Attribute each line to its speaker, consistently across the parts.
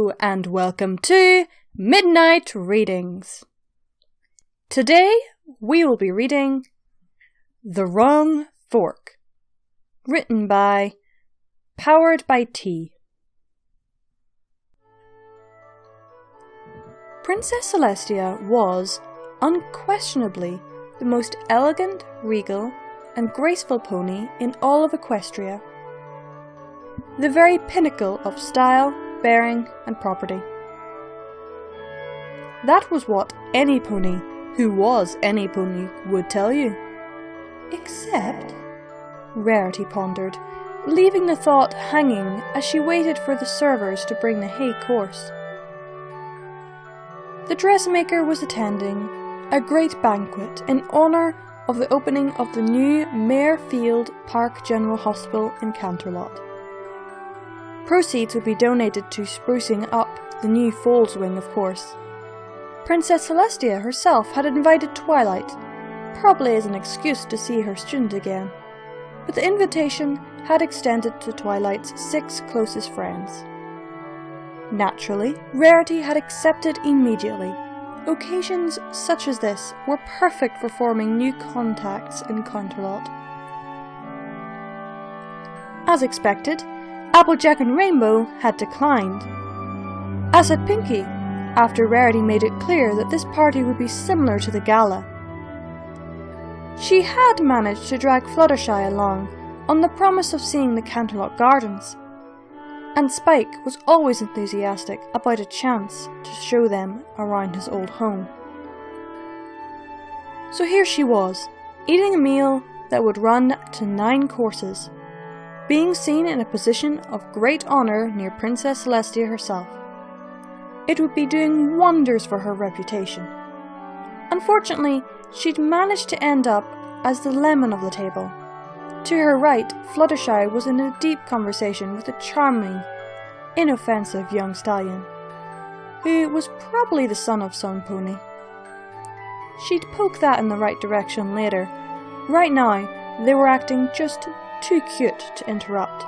Speaker 1: Hello and welcome to Midnight Readings. Today we will be reading The Wrong Fork, written by Powered by Tea. Princess Celestia was, unquestionably, the most elegant, regal, and graceful pony in all of Equestria. The very pinnacle of style, bearing, and property. That was what any pony, who was any pony, would tell you. Except, Rarity pondered, leaving the thought hanging as she waited for the servers to bring the hay course. The dressmaker was attending a great banquet in honour of the opening of the new Marefield Park General Hospital in Canterlot. Proceeds would be donated to sprucing up the new Falls Wing, of course. Princess Celestia herself had invited Twilight, probably as an excuse to see her student again, but the invitation had extended to Twilight's 6 closest friends. Naturally, Rarity had accepted immediately. Occasions such as this were perfect for forming new contacts in Canterlot. As expected, Applejack and Rainbow had declined, as had Pinkie, after Rarity made it clear that this party would be similar to the gala. She had managed to drag Fluttershy along on the promise of seeing the Canterlot Gardens, and Spike was always enthusiastic about a chance to show them around his old home. So here she was, eating a meal that would run to 9 courses, being seen in a position of great honour near Princess Celestia herself. It would be doing wonders for her reputation. Unfortunately, she'd managed to end up as the lemon of the table. To her right, Fluttershy was in a deep conversation with a charming, inoffensive young stallion, who was probably the son of some pony. She'd poke that in the right direction later. Right now, they were acting just too cute to interrupt.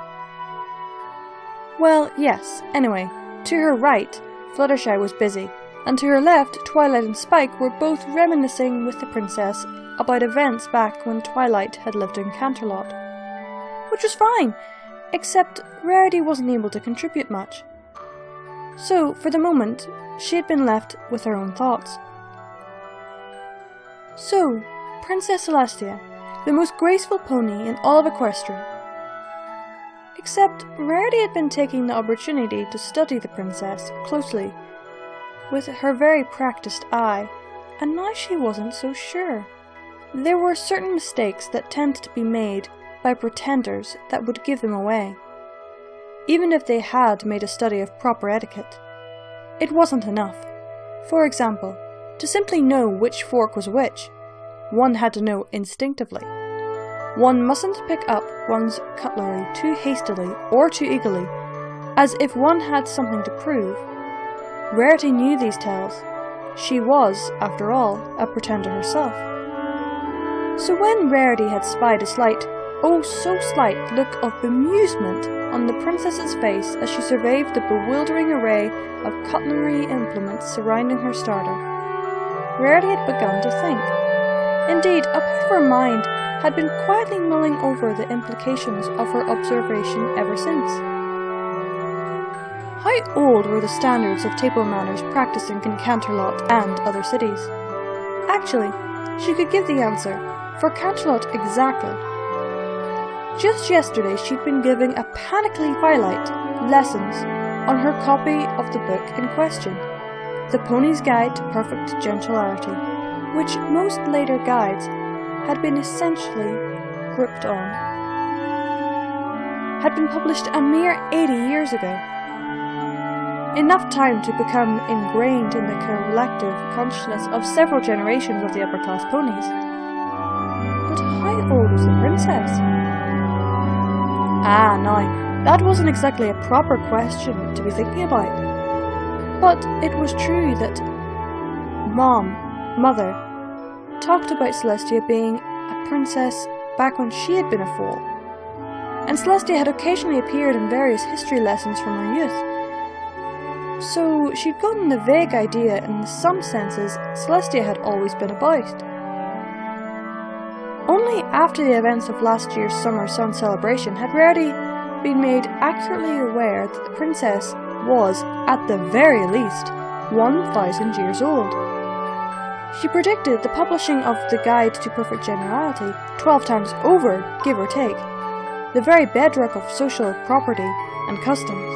Speaker 1: Well, yes, anyway, to her right, Fluttershy was busy, and to her left, Twilight and Spike were both reminiscing with the princess about events back when Twilight had lived in Canterlot. Which was fine, except Rarity wasn't able to contribute much. So, for the moment, she had been left with her own thoughts. So, Princess Celestia, the most graceful pony in all of Equestria. Except Rarity had been taking the opportunity to study the princess closely, with her very practiced eye, and now she wasn't so sure. There were certain mistakes that tended to be made by pretenders that would give them away. Even if they had made a study of proper etiquette, it wasn't enough. For example, to simply know which fork was which, one had to know instinctively. One mustn't pick up one's cutlery too hastily or too eagerly, as if one had something to prove. Rarity knew these tales. She was, after all, a pretender herself. So when Rarity had spied a slight, oh so slight, look of bemusement on the princess's face as she surveyed the bewildering array of cutlery implements surrounding her starter, Rarity had begun to think. Indeed, a part of her mind had been quietly mulling over the implications of her observation ever since. How old were the standards of table manners practiced in Canterlot and other cities? Actually, she could give the answer, for Canterlot exactly. Just yesterday she'd been giving a panically Twilight lessons on her copy of the book in question, The Pony's Guide to Perfect Gentility, which most later guides had been essentially gripped on, had been published a mere 80 years ago. Enough time to become ingrained in the collective consciousness of several generations of the upper-class ponies. But how old was the princess? Now, that wasn't exactly a proper question to be thinking about. But it was true that Mother, talked about Celestia being a princess back when she had been a foal, and Celestia had occasionally appeared in various history lessons from her youth. So she'd gotten the vague idea in some senses Celestia had always been about. Only after the events of last year's Summer Sun celebration had Rarity been made accurately aware that the princess was, at the very least, 1,000 years old. She predicted the publishing of the Guide to Perfect Generality 12 times over, give or take, the very bedrock of social property and customs.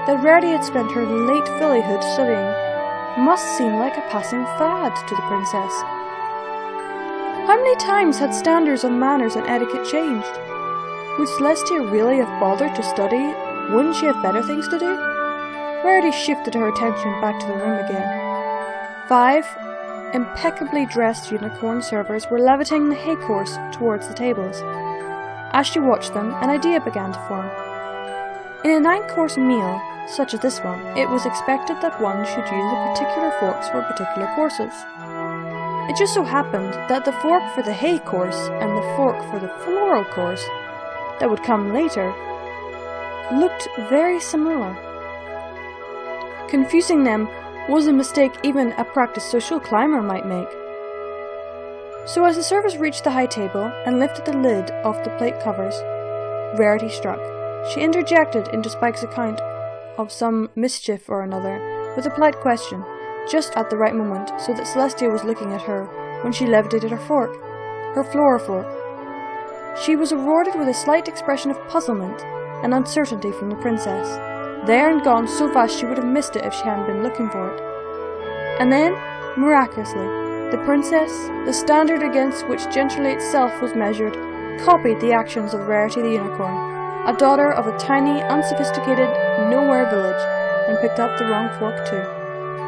Speaker 1: That Rarity had spent her late fillyhood studying must seem like a passing fad to the princess. How many times had standards on manners and etiquette changed? Would Celestia really have bothered to study? Wouldn't she have better things to do? Rarity shifted her attention back to the room again. 5 impeccably dressed unicorn servers were leviting the hay course towards the tables. As she watched them, an idea began to form. In a 9-course meal, such as this one, it was expected that one should use the particular forks for particular courses. It just so happened that the fork for the hay course and the fork for the floral course that would come later looked very similar. Confusing them was a mistake even a practiced social climber might make. So as the servers reached the high table and lifted the lid off the plate covers, Rarity struck. She interjected into Spike's account of some mischief or another with a polite question, just at the right moment, so that Celestia was looking at her when she levitated her fork, her floral fork. She was rewarded with a slight expression of puzzlement and uncertainty from the princess, there and gone so fast she would have missed it if she hadn't been looking for it. And then, miraculously, the princess, the standard against which Gentrally itself was measured, copied the actions of Rarity the Unicorn, a daughter of a tiny, unsophisticated, nowhere village, and picked up the wrong fork too.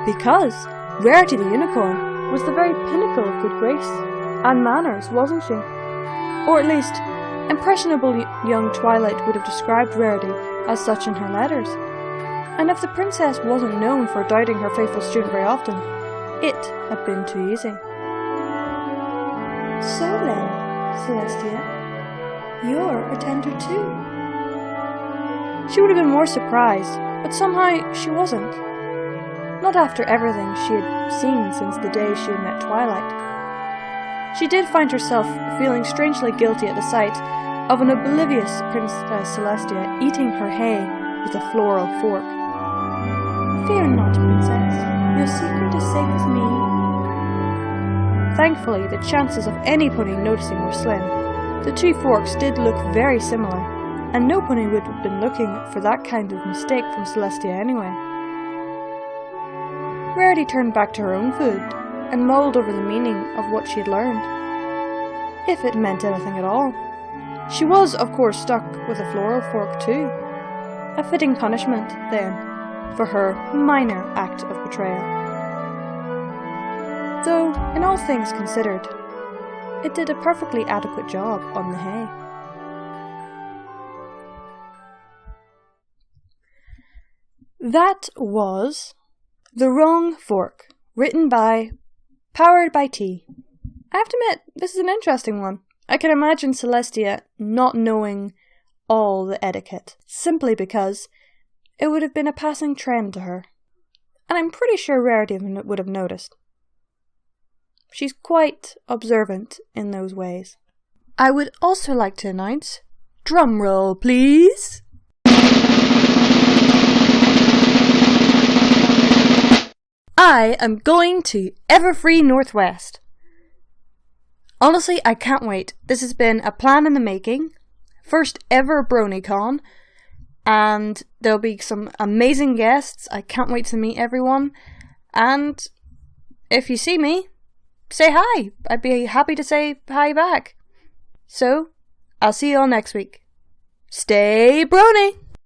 Speaker 1: Because Rarity the Unicorn was the very pinnacle of good grace and manners, wasn't she? Or at least, impressionable young Twilight would have described Rarity as such in her letters. And if the princess wasn't known for doubting her faithful student very often, it had been too easy. So then, Celestia, you're a tender too. She would have been more surprised, but somehow she wasn't. Not after everything she had seen since the day she had met Twilight. She did find herself feeling strangely guilty at the sight of an oblivious Princess Celestia eating her hay with a floral fork. Fear not, Princess. Your secret is safe with me. Thankfully, the chances of any pony noticing were slim. The 2 forks did look very similar, and no pony would have been looking for that kind of mistake from Celestia anyway. Rarity turned back to her own food, and mulled over the meaning of what she had learned. If it meant anything at all. She was, of course, stuck with a floral fork too. A fitting punishment, then, for her minor act of betrayal. Though, in all things considered, it did a perfectly adequate job on the hay. That was The Wrong Fork, written by Powered by Tea. I have to admit, this is an interesting one. I can imagine Celestia not knowing all the etiquette, simply because it would have been a passing trend to her. And I'm pretty sure Rarity would have noticed. She's quite observant in those ways. I would also like to announce, drum roll please! I am going to Everfree Northwest. Honestly, I can't wait. This has been a plan in the making. First ever BronyCon. And there'll be some amazing guests. I can't wait to meet everyone. And if you see me, say hi. I'd be happy to say hi back. So, I'll see you all next week. Stay brony!